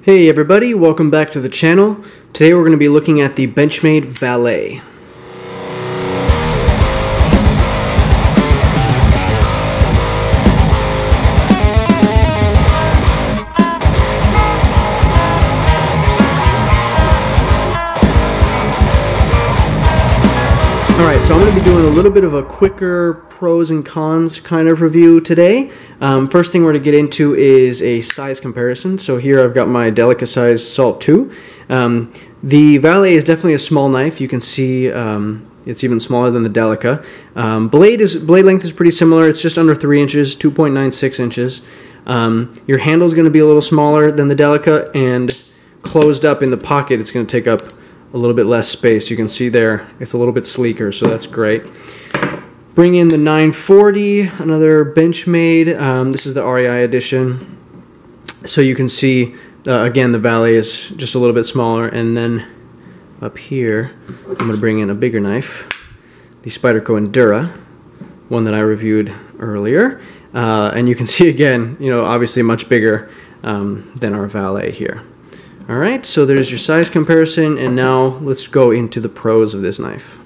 Hey everybody, welcome back to the channel. Today we're going to be looking at the Benchmade Valet. Alright, so I'm going to be doing a little bit of a quicker pros and cons kind of review today. First thing we're going to get into is a size comparison. So here I've got my Delica size Salt 2. The Valet is definitely a small knife. You can see it's even smaller than the Delica. Blade length is pretty similar. It's just under 3 inches, 2.96 inches. Your handle is going to be a little smaller than the Delica, and closed up in the pocket it's going to take up a little bit less space. You can see there it's a little bit sleeker, so that's great. Bring in the 940, another Benchmade. This is the REI edition. So you can see, again, the Valet is just a little bit smaller. And then up here, I'm going to bring in a bigger knife, the Spyderco Endura, one that I reviewed earlier. And you can see again, obviously much bigger than our Valet here. Alright, so there's your size comparison, and now let's go into the pros of this knife.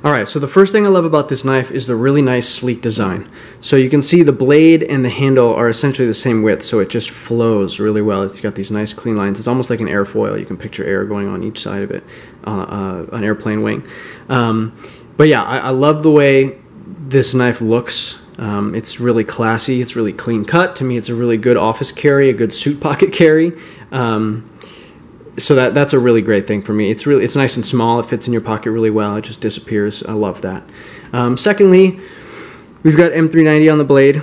Alright, so the first thing I love about this knife is the really nice sleek design. So you can see the blade and the handle are essentially the same width, so it just flows really well. It's got these nice clean lines. It's almost like an airfoil. You can picture air going on each side of it, an airplane wing. But yeah, I love the way this knife looks. It's really classy. It's really clean cut. To me, it's a really good office carry, a good suit pocket carry. So that's a really great thing for me. It's nice and small. It fits in your pocket really well. It just disappears. I love that. Secondly, we've got M390 on the blade.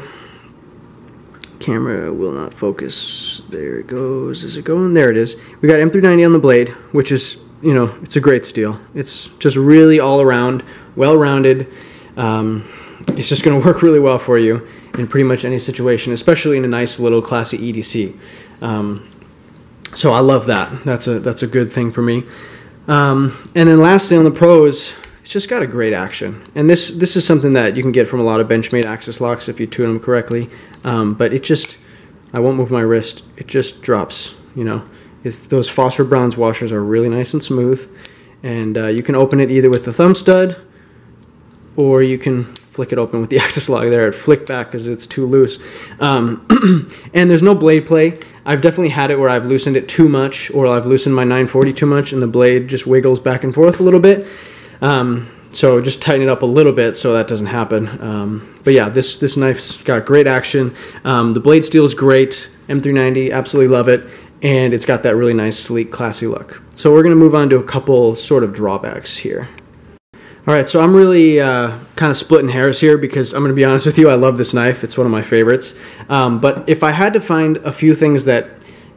Camera will not focus. There it goes. Is it going? There it is. We got M390 on the blade, which is, it's a great steel. It's just really all around, well-rounded. It's just going to work really well for you in pretty much any situation, especially in a nice little classy EDC. So I love that. That's a good thing for me. And then lastly on the pros, it's just got a great action. And this is something that you can get from a lot of Benchmade access locks if you tune them correctly. But I won't move my wrist. It just drops. Those phosphor bronze washers are really nice and smooth. And you can open it either with the thumb stud, or you can flick it open with the access lock there. It flick back because it's too loose. And there's no blade play. I've definitely had it where I've loosened it too much, or I've loosened my 940 too much and the blade just wiggles back and forth a little bit. So just tighten it up a little bit so that doesn't happen. But yeah, this knife's got great action. The blade steel is great. M390, absolutely love it. And it's got that really nice, sleek, classy look. So we're going to move on to a couple sort of drawbacks here. Alright, so I'm really kind of splitting hairs here because I'm going to be honest with you, I love this knife. It's one of my favorites. But if I had to find a few things that,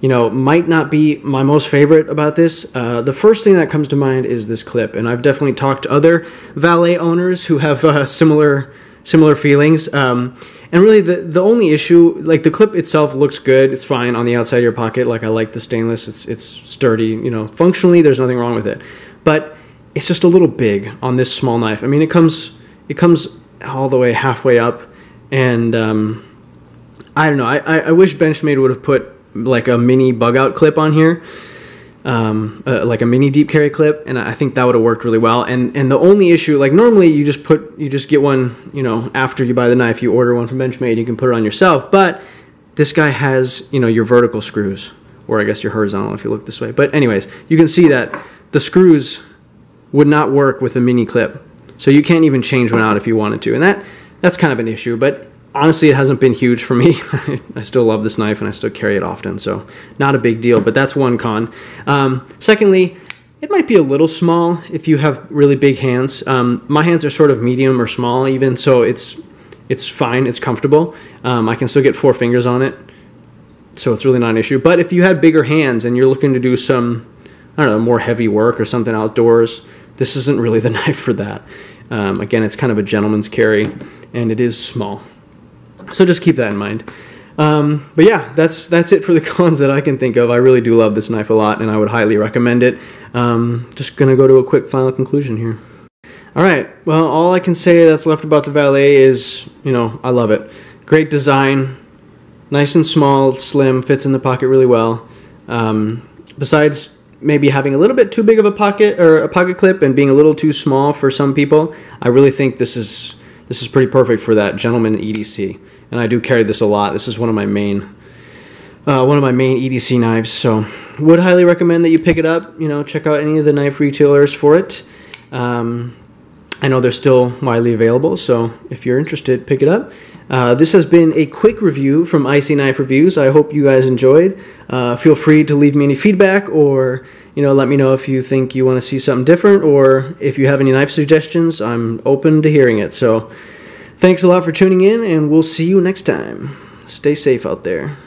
might not be my most favorite about this, the first thing that comes to mind is this clip. And I've definitely talked to other Valet owners who have similar feelings. And really the only issue, like the clip itself looks good. It's fine on the outside of your pocket. Like I like the stainless. It's sturdy. Functionally there's nothing wrong with it. But it's just a little big on this small knife. I mean, it comes all the way halfway up, and I don't know. I wish Benchmade would have put like a mini bug out clip on here, like a mini deep carry clip, and I think that would have worked really well. And the only issue, like normally you just get one, after you buy the knife, you order one from Benchmade, you can put it on yourself. But this guy has, your vertical screws, or I guess your horizontal if you look this way. But anyways, you can see that the screws would not work with a mini clip, so you can't even change one out if you wanted to, and that's kind of an issue. But honestly, it hasn't been huge for me. I still love this knife and I still carry it often, so not a big deal. But that's one con. Secondly, it might be a little small if you have really big hands. My hands are sort of medium or small even, so it's fine. It's comfortable. I can still get 4 fingers on it, so it's really not an issue. But if you had bigger hands and you're looking to do some, I don't know, more heavy work or something outdoors, this isn't really the knife for that. Again, it's kind of a gentleman's carry, and it is small. So just keep that in mind. But yeah, that's it for the cons that I can think of. I really do love this knife a lot, and I would highly recommend it. Just going to go to a quick final conclusion here. Alright, well, all I can say that's left about the Valet is, I love it. Great design, nice and small, slim, fits in the pocket really well. Besides maybe having a little bit too big of a pocket or a pocket clip and being a little too small for some people, I really think this is pretty perfect for that gentleman EDC. And I do carry this a lot. This is one of my main EDC knives, so would highly recommend that you pick it up. You know, check out any of the knife retailers for it. I know they're still widely available, so if you're interested, pick it up. This has been a quick review from Icy Knife Reviews. I hope you guys enjoyed. Feel free to leave me any feedback, or let me know if you think you want to see something different, or if you have any knife suggestions. I'm open to hearing it. So thanks a lot for tuning in, and we'll see you next time. Stay safe out there.